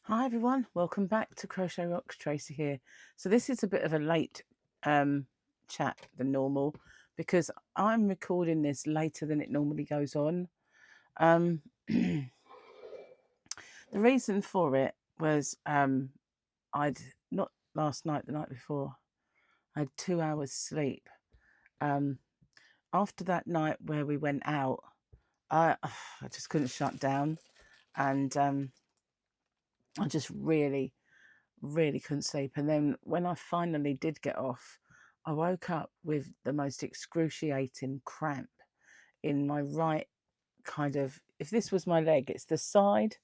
Hi everyone, welcome back to Crochet Rocks. Tracy here. So this is a bit of a late chat than normal because I'm recording this later than it normally goes on. The reason for it was I'd not last night, the night before, I had 2 hours sleep. After that night where we went out, I just couldn't shut down, and I just really couldn't sleep. And then when I finally did get off, I woke up with the most excruciating cramp in my right kind of, if this was my leg, it's the side.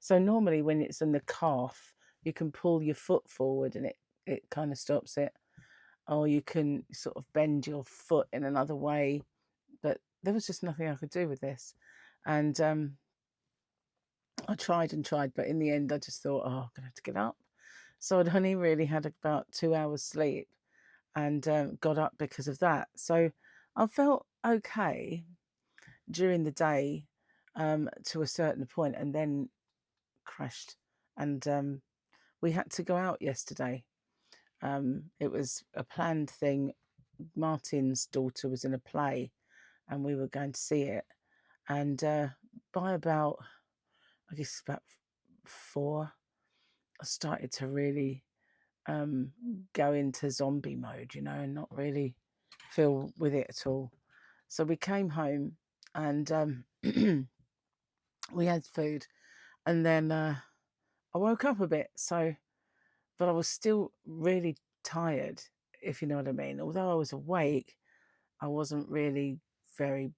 So normally when it's in the calf, you can pull your foot forward and it kind of stops it. Or you can sort of bend your foot in another way. But there was just nothing I could do with this. And I tried and tried, but in the end I just thought, oh, I'm going to have to get up. So I'd only really had about 2 hours sleep and got up because of that. So I felt okay during the day to a certain point, and then crashed. And we had to go out yesterday. It was a planned thing. Martin's daughter was in a play and we were going to see it. And by about, I guess, about 4, I started to really go into zombie mode, and not really feel with it at all. So we came home and we had food, and then I woke up a bit. But I was still really tired, if you know what I mean. Although I was awake, I wasn't really very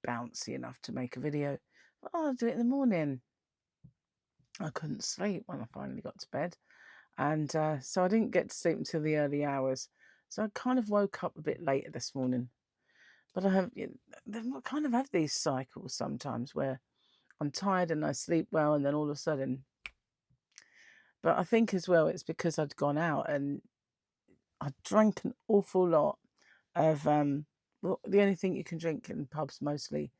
bouncy enough to make a video. But I'll do it in the morning. I couldn't sleep when I finally got to bed. And so I didn't get to sleep until the early hours. So I kind of woke up a bit later this morning. But I kind of have these cycles sometimes where I'm tired and I sleep well, and then all of a sudden. But I think as well it's because I'd gone out and I drank an awful lot of well, the only thing you can drink in pubs mostly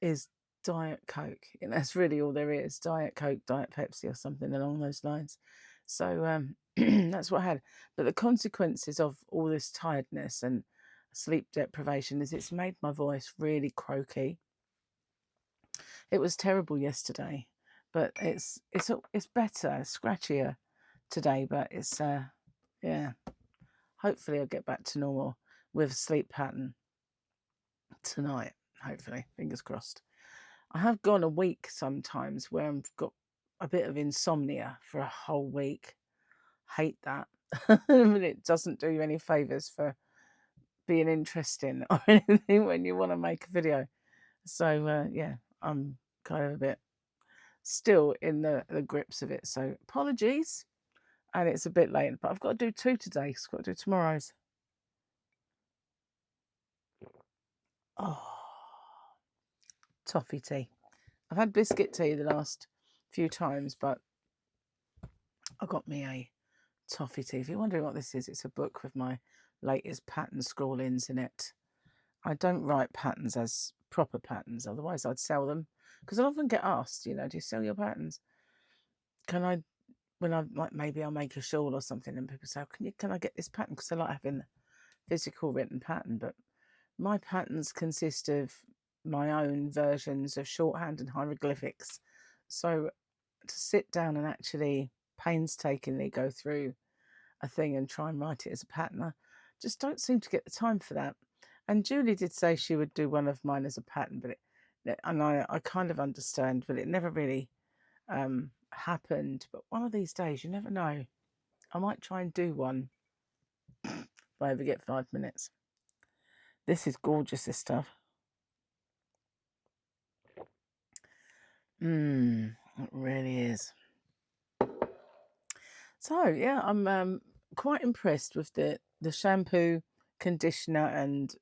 is Diet Coke. That's really all there is. Diet Coke, Diet Pepsi, or something along those lines. So that's what I had. But the consequences of all this tiredness and sleep deprivation is it's made my voice really croaky. It was terrible yesterday, but it's better, scratchier today. But it's yeah. Hopefully I'll get back to normal with a sleep pattern tonight. Hopefully, fingers crossed. I have gone a week sometimes where I've got a bit of insomnia for a whole week. Hate that. It doesn't do you any favors for being interesting or anything when you want to make a video. So yeah, I'm kind of a bit still in the grips of it. So apologies. And it's a bit late, but I've got to do 2 today. I've got to do tomorrow's. Oh, toffee tea. I've had biscuit tea the last few times, but I got me a toffee tea. If you're wondering what this is, it's a book with my latest pattern scrawlings in it. I don't write patterns as proper patterns, otherwise I'd sell them. Because I often get asked, do you sell your patterns? Can I, when I like, maybe I'll make a shawl or something, and people say, can I get this pattern? Because I like having the physical written pattern. But my patterns consist of my own versions of shorthand and hieroglyphics. So to sit down and actually painstakingly go through a thing and try and write it as a pattern, I just don't seem to get the time for that. And Julie did say she would do one of mine as a pattern, and I kind of understand, but it never really happened. But one of these days, you never know, I might try and do one if I ever get 5 minutes. This is gorgeous, this stuff. It really is. So yeah, I'm quite impressed with the shampoo, conditioner, and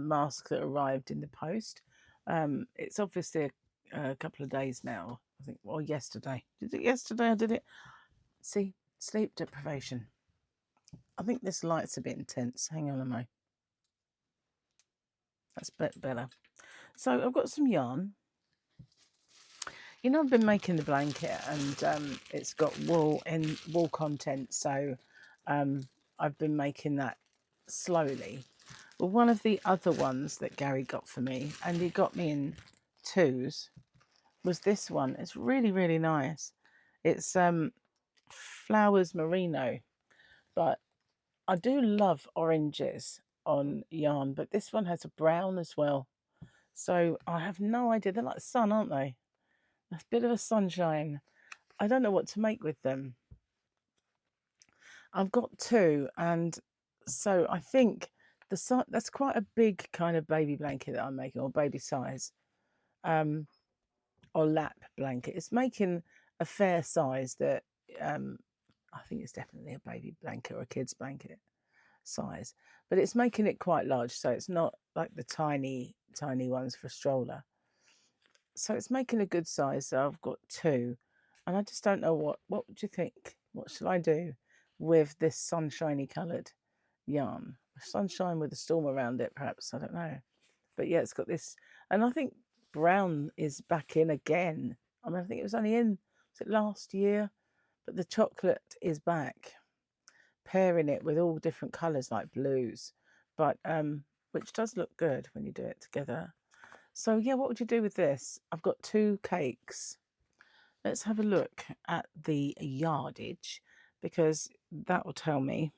mask that arrived in the post. It's obviously a couple of days now, I think, or yesterday. Did it yesterday? I did it. See, sleep deprivation. I think this light's a bit intense. Hang on a moment. That's better. So I've got some yarn. You know, I've been making the blanket, and it's got wool content, so I've been making that slowly. Well, one of the other ones that Gary got for me, and he got me in twos, was this one. It's really, really nice. It's Flowers Merino, but I do love oranges on yarn, but this one has a brown as well. So I have no idea. They're like the sun, aren't they? A bit of a sunshine. I don't know what to make with them. I've got two, and so I think that's quite a big kind of baby blanket that I'm making, or baby size, or lap blanket. It's making a fair size that I think it's definitely a baby blanket or a kid's blanket size, but it's making it quite large, so it's not like the tiny ones for a stroller. So it's making a good size. So I've got two, and I just don't know what do you think? What should I do with this sunshiny coloured yarn? Sunshine with a storm around it, perhaps. I don't know. But yeah, it's got this, and I think brown is back in again. I mean, I think it was only in, was it last year? But the chocolate is back, pairing it with all different colours like blues, but which does look good when you do it together. So yeah, what would you do with this? I've got two cakes. Let's have a look at the yardage, because that will tell me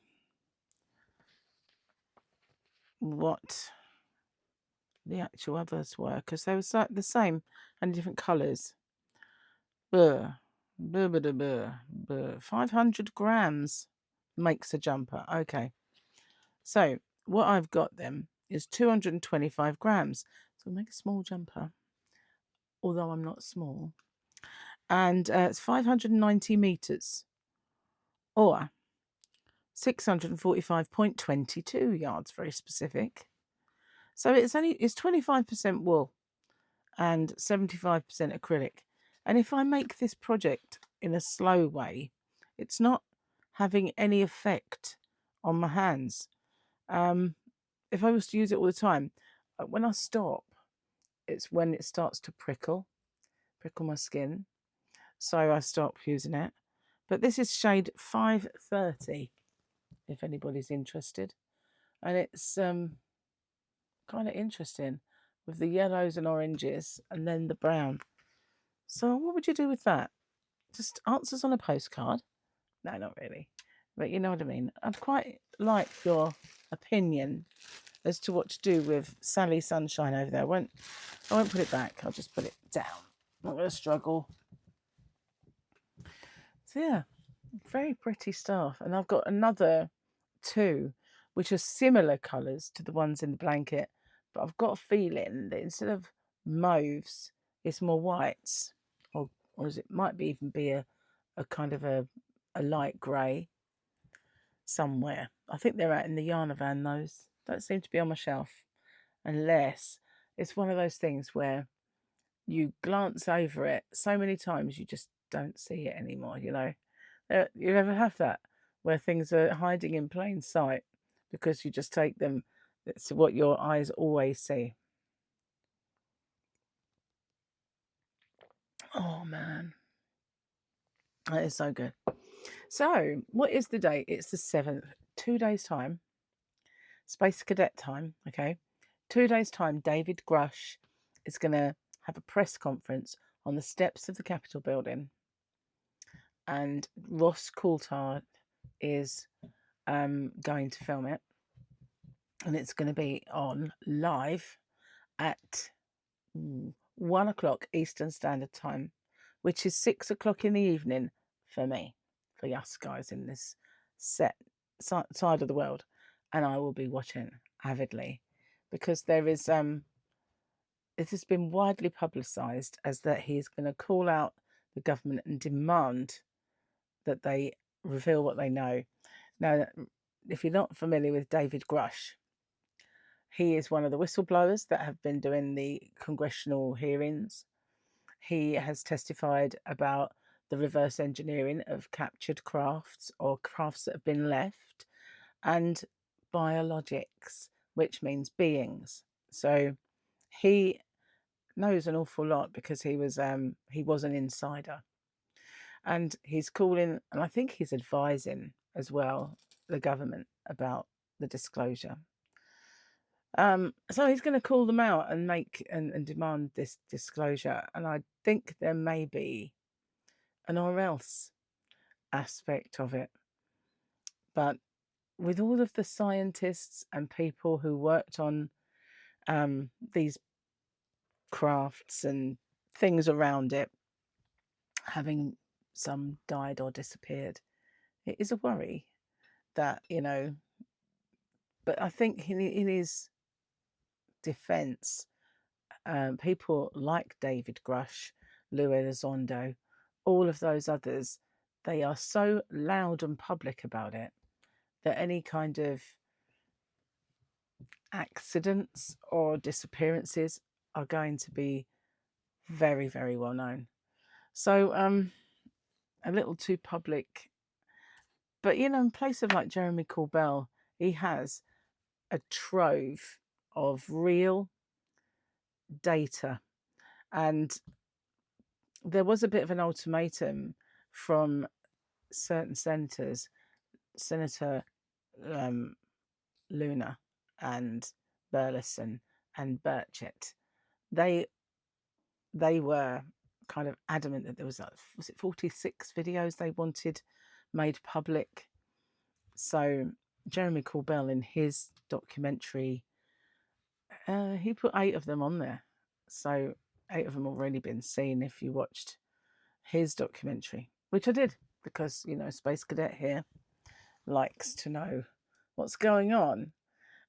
what the actual others were, because they were the same and different colours. 500 grams makes a jumper. Okay. So what I've got then is 225 grams. So I'll make a small jumper, although I'm not small. And it's 590 meters, or 645.22 yards, very specific. So it's 25% wool and 75% acrylic. And if I make this project in a slow way, it's not having any effect on my hands. If I was to use it all the time, when I stop, it's when it starts to prickle my skin. So I stop using it. But this is shade 530, if anybody's interested. And it's kind of interesting with the yellows and oranges and then the brown. So what would you do with that? Just answers on a postcard? No, not really. But you know what I mean. I'd quite like your opinion as to what to do with Sally Sunshine over there. I won't put it back. I'll just put it down. I'm not going to struggle. So yeah, very pretty stuff. And I've got another two, which are similar colours to the ones in the blanket. But I've got a feeling that instead of mauves, it's more whites. Or it might be even be a kind of a light grey somewhere. I think they're out in the Yarnavan, those. Don't seem to be on my shelf. Unless it's one of those things where you glance over it so many times you just don't see it anymore, you know. You ever have that where things are hiding in plain sight because you just take them, it's what your eyes always see. Oh man, that is so good. So what is the date? It's the 7th. 2 days time, Space Cadet time. Okay, 2 days time, David Grush is going to have a press conference on the steps of the Capitol building, and Ross Coulthard is going to film it, and it's going to be on live at 1 o'clock Eastern Standard Time, which is 6 o'clock in the evening for me, for us guys in this side of the world. And I will be watching avidly, because there is it has been widely publicised as that he is going to call out the government and demand that they reveal what they know. Now, if you're not familiar with David Grush, he is one of the whistleblowers that have been doing the congressional hearings. He has testified about the reverse engineering of captured crafts or crafts that have been left, and biologics, which means beings. So he knows an awful lot because he was an insider, and he's calling, and I think he's advising as well the government about the disclosure. So he's going to call them out and make and demand this disclosure, and I think there may be an or else aspect of it, but with all of the scientists and people who worked on these crafts and things around it having some died or disappeared, it is a worry that, but I think in his defense, people like David Grush, Lou Elizondo, all of those others, they are so loud and public about it that any kind of accidents or disappearances are going to be very, very well known. So a little too public. But, in place of like Jeremy Corbell, he has a trove of real data. And there was a bit of an ultimatum from certain senators, Senator Luna and Burleson and Burchett. They were kind of adamant that there was 46 videos they wanted made public. So Jeremy Corbell, in his documentary, he put 8 of them on there. So 8 of them already been seen if you watched his documentary, which I did because, Space Cadet here likes to know what's going on.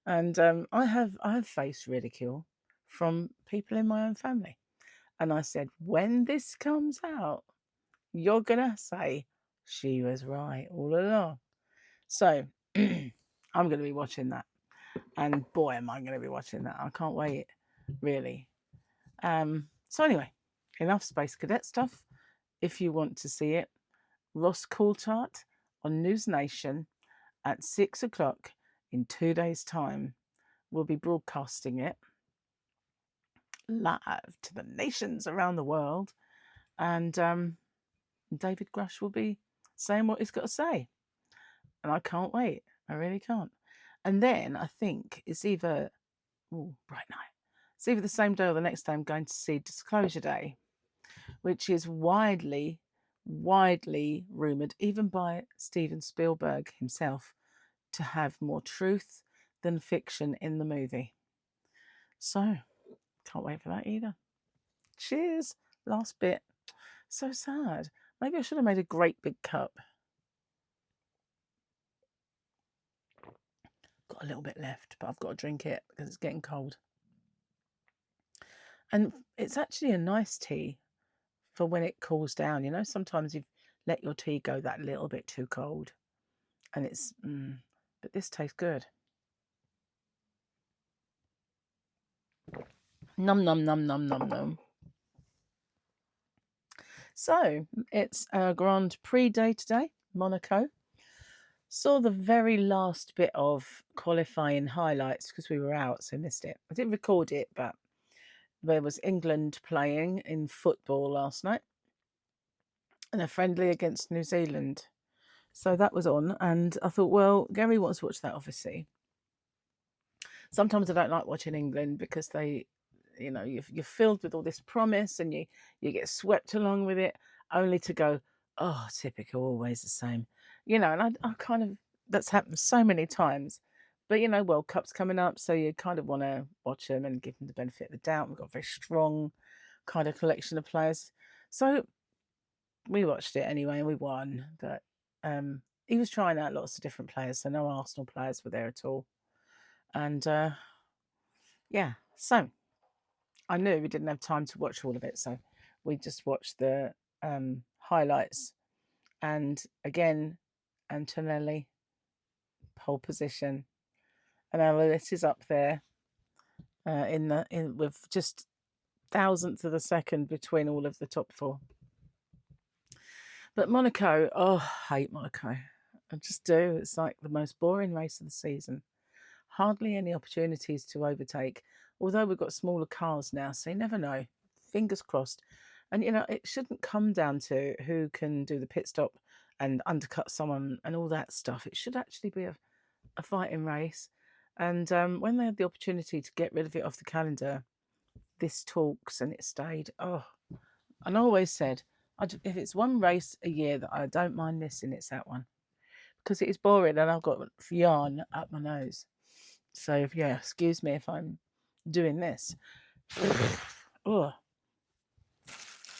And I have faced ridicule from people in my own family. And I said, when this comes out, you're going to say she was right all along. So I'm going to be watching that. And boy, am I going to be watching that. I can't wait, really. So anyway, enough Space Cadet stuff. If you want to see it, Ross Coulthart on News Nation at 6 o'clock in 2 days' time. We'll be broadcasting it live to the nations around the world. And David Grush will be saying what he's got to say. And I can't wait. I really can't. And then I think it's either, bright night. It's either the same day or the next day I'm going to see Disclosure Day, which is widely rumoured, even by Steven Spielberg himself, to have more truth than fiction in the movie. So, can't wait for that either. Cheers. Last bit. So sad. Maybe I should have made a great big cup. Got a little bit left, but I've got to drink it because it's getting cold. And it's actually a nice tea for when it cools down. Sometimes you let your tea go that little bit too cold. And it's, but this tastes good. Num, num, num, num, num, num. So, it's a Grand Prix day today, Monaco. Saw the very last bit of qualifying highlights because we were out, so missed it. I didn't record it, but there was England playing in football last night and a friendly against New Zealand. So that was on, and I thought, well, Gary wants to watch that, obviously. Sometimes I don't like watching England because they, you're filled with all this promise and you get swept along with it only to go, oh, typical, always the same. And I kind of, that's happened so many times. But, World Cup's coming up, so you kind of want to watch them and give them the benefit of the doubt. We've got a very strong kind of collection of players. So we watched it anyway and we won. But he was trying out lots of different players, so no Arsenal players were there at all. And, so I knew we didn't have time to watch all of it, so we just watched the highlights. And again, Antonelli, pole position, and Lewis is up there with just thousandths of a second between all of the top 4. But Monaco, I hate Monaco. I just do. It's like the most boring race of the season. Hardly any opportunities to overtake. Although we've got smaller cars now, so you never know. fingers crossed. And, you know, it shouldn't come down to who can do the pit stop and undercut someone and all that stuff. It should actually be a fighting race. And when they had the opportunity to get rid of it off the calendar, this talks and it stayed. Oh, and I always said, if it's one race a year that I don't mind missing, it's that one. Because it is boring and I've got yarn up my nose. So, yeah, excuse me if I'm doing this. Oh.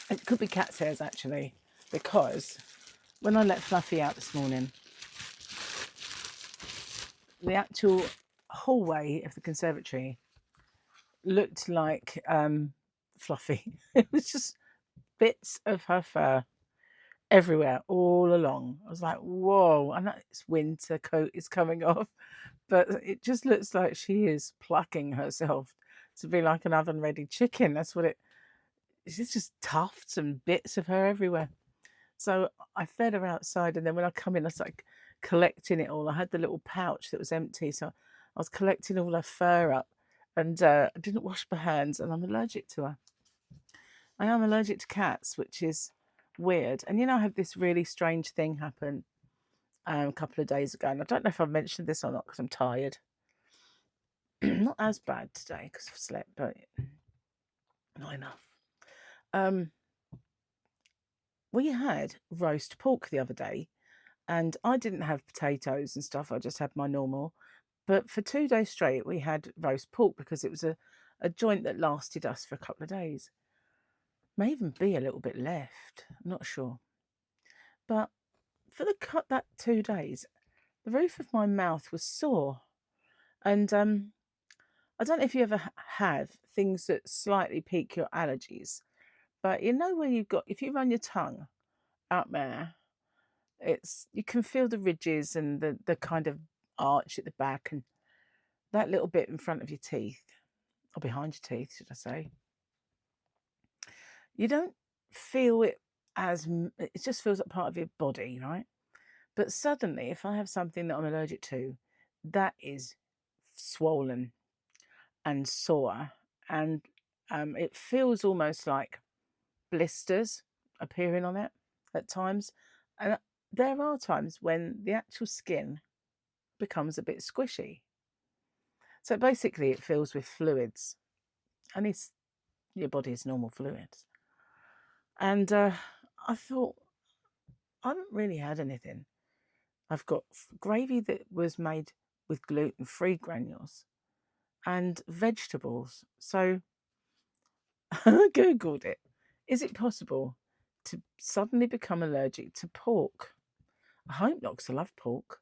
It could be cat's hairs, actually, because when I let Fluffy out this morning, the actual hallway of the conservatory looked like Fluffy. It was just bits of her fur everywhere, all along. I was like, whoa, I know its winter coat is coming off, but it just looks like she is plucking herself to be like an oven-ready chicken. That's what it's just tufts and bits of her everywhere. So I fed her outside, and then when I come in, I started collecting it all. I had the little pouch that was empty, so I was collecting all her fur up, and I didn't wash my hands, and I'm allergic to her. I am allergic to cats, which is weird. And, you know, I had this really strange thing happen a couple of days ago, and I don't know if I've mentioned this or not because I'm tired. Not as bad today because I've slept, but not enough. We had roast pork the other day, and I didn't have potatoes and stuff. I just had my normal. But for 2 days straight, we had roast pork because it was a joint that lasted us for a couple of days. May even be a little bit left. I'm not sure. But for that 2 days, the roof of my mouth was sore. And I don't know if you ever have things that slightly pique your allergies. But you know where if you run your tongue out there, you can feel the ridges and the kind of arch at the back and that little bit in front of your teeth, or behind your teeth, should I say. You don't feel it it just feels like part of your body, right? But suddenly, if I have something that I'm allergic to, that is swollen and sore, and it feels almost like blisters appearing on it at times. And there are times when the actual skin becomes a bit squishy. So basically it fills with fluids, and it's your body's normal fluids. And I thought, I haven't really had anything. I've got gravy that was made with gluten-free granules and vegetables. So I Googled it. Is it possible to suddenly become allergic to pork? I hope not, because I love pork.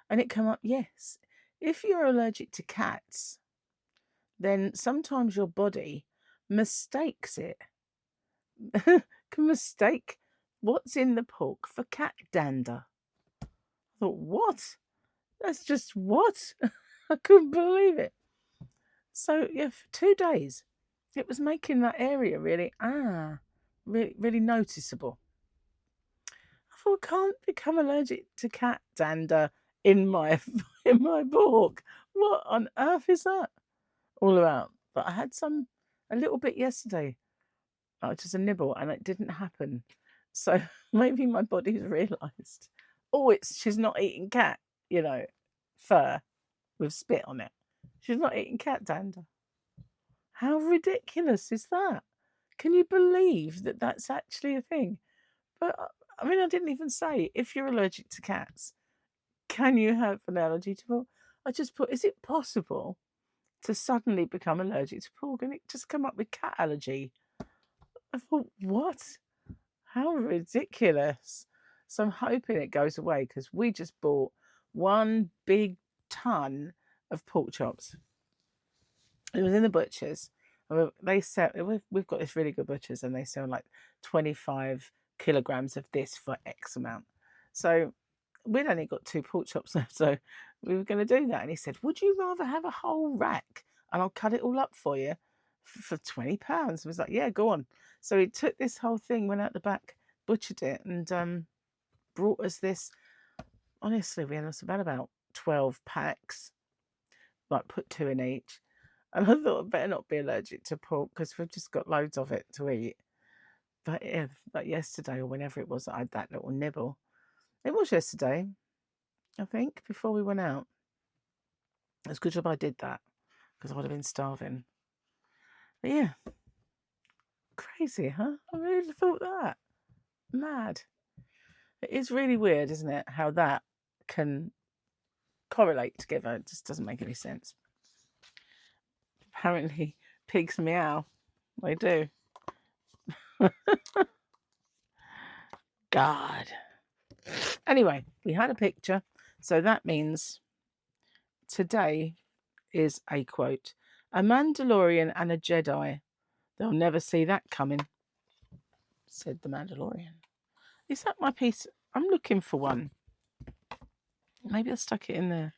And it came up, yes. If you're allergic to cats, then sometimes your body mistakes it. Can mistake what's in the pork for cat dander. I thought, what? That's just what? I couldn't believe it. So, yeah, for 2 days, it was making that area really noticeable. I thought, I can't become allergic to cat dander in my pork. What on earth is that all about? But I had a little bit yesterday, just a nibble, and it didn't happen. So maybe my body's realised, she's not eating cat, fur with spit on it. She's not eating cat dander. How ridiculous is that? Can you believe that that's actually a thing? But I mean, I didn't even say if you're allergic to cats, can you have an allergy to pork? I just put, is it possible to suddenly become allergic to pork? And it just come up with cat allergy. I thought, what? How ridiculous. So I'm hoping it goes away because we just bought one big ton of pork chops. It was in the butcher's. They sell. We've got this really good butcher's, and they sell like 25 kilograms of this for X amount. So we'd only got 2 pork chops left, so we were going to do that. And he said, "Would you rather have a whole rack, and I'll cut it all up for you for £20?" I was like, "Yeah, go on." So he took this whole thing, went out the back, butchered it, and brought us this. Honestly, we had about 12 packs, like put 2 in each. And I thought I better not be allergic to pork because we've just got loads of it to eat. But yeah, like yesterday or whenever it was that I had that little nibble. It was yesterday, I think, before we went out. It's a good job I did that because I would have been starving. But yeah, crazy, huh? I really thought that. Mad. It is really weird, isn't it? How that can correlate together. It just doesn't make any sense. Apparently, pigs meow. They do. God. Anyway, we had a picture. So that means today is a quote. A Mandalorian and a Jedi. They'll never see that coming, said the Mandalorian. Is that my piece? I'm looking for one. Maybe I stuck it in there.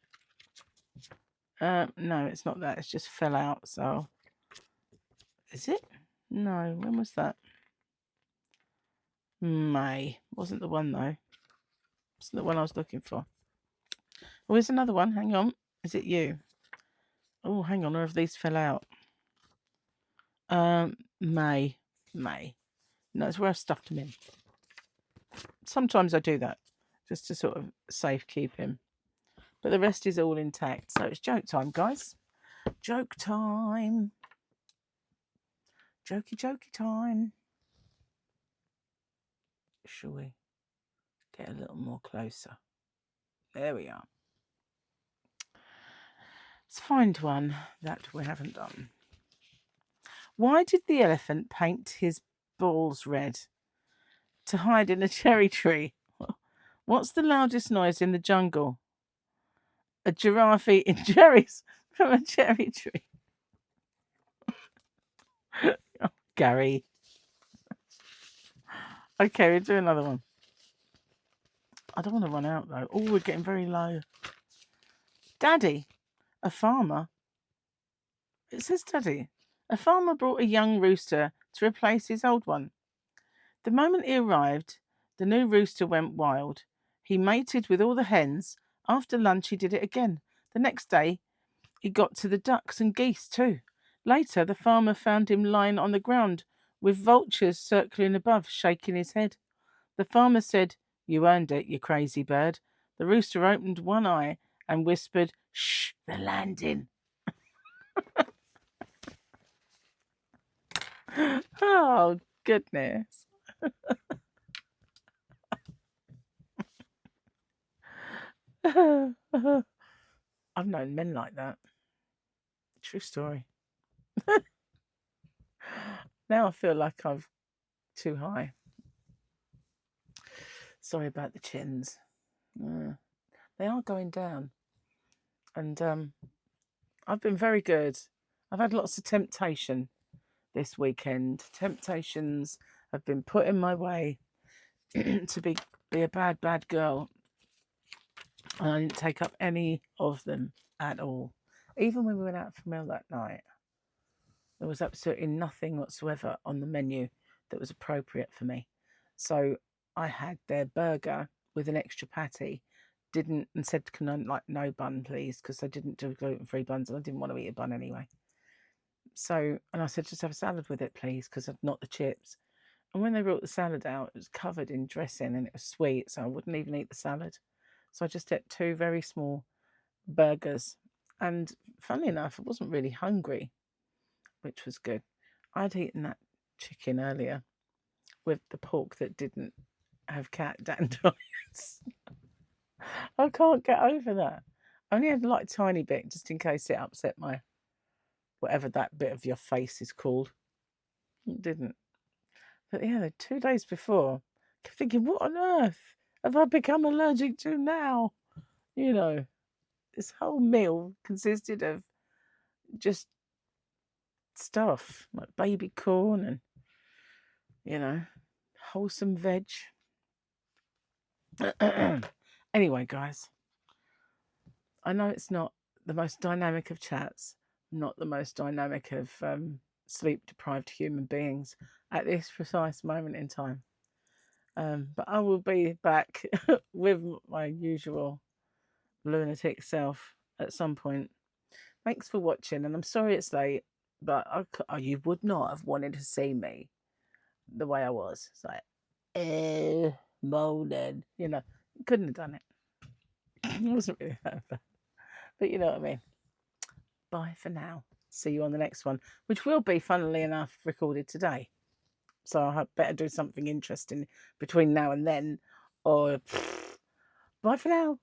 No, it's not that. It's just fell out. So, is it? No. When was that? May. Wasn't the one though. Wasn't the one I was looking for. Oh, here's another one. Hang on. Is it you? Oh, hang on. Or if these fell out. May. No, it's where I stuffed him in. Sometimes I do that just to sort of safe keep him. But the rest is all intact. So it's joke time, guys. Joke time. Jokey time. Shall we get a little more closer? There we are. Let's find one that we haven't done. Why did the elephant paint his balls red? To hide in a cherry tree. What's the loudest noise in the jungle? A giraffe eating cherries from a cherry tree. Oh, Gary. Okay, we'll do another one. I don't want to run out though. Oh, we're getting very low. Daddy, a farmer. It says Daddy. A farmer brought a young rooster to replace his old one. The moment he arrived, the new rooster went wild. He mated with all the hens. After lunch, he did it again. The next day, he got to the ducks and geese too. Later, the farmer found him lying on the ground with vultures circling above, shaking his head. The farmer said, "You earned it, you crazy bird." The rooster opened one eye and whispered, "Shh, they're landing." Oh, goodness. I've known men like that. True story. Now I feel like I'm too high. Sorry about the chins. They are going down. And I've been very good. I've had lots of temptation this weekend. Temptations have been put in my way to be a bad girl. And I didn't take up any of them at all. Even when we went out for a meal that night, there was absolutely nothing whatsoever on the menu that was appropriate for me. So I had their burger with an extra patty, and said, "Can I like no bun, please?" Because they didn't do gluten-free buns, and I didn't want to eat a bun anyway. So, and I said, "Just have a salad with it, please," because I'd not the chips. And when they brought the salad out, it was covered in dressing and it was sweet, so I wouldn't even eat the salad. So I just ate 2 very small burgers. And funnily enough, I wasn't really hungry, which was good. I'd eaten that chicken earlier with the pork that didn't have cat dandelions. I can't get over that. I only had like a tiny bit just in case it upset my whatever that bit of your face is called. It didn't. But yeah, 2 days before, I kept thinking, what on earth have I become allergic to now? You know, this whole meal consisted of just stuff like baby corn and, you know, wholesome veg. Anyway, guys, I know it's not the most dynamic of chats, not the most dynamic of sleep-deprived human beings at this precise moment in time. But I will be back with my usual lunatic self at some point. Thanks for watching, and I'm sorry it's late, but you would not have wanted to see me the way I was. It's like, moaning, you know, couldn't have done it. It wasn't really that bad, but you know what I mean. Bye for now. See you on the next one, which will be, funnily enough, recorded today. So I better do something interesting between now and then, or bye for now.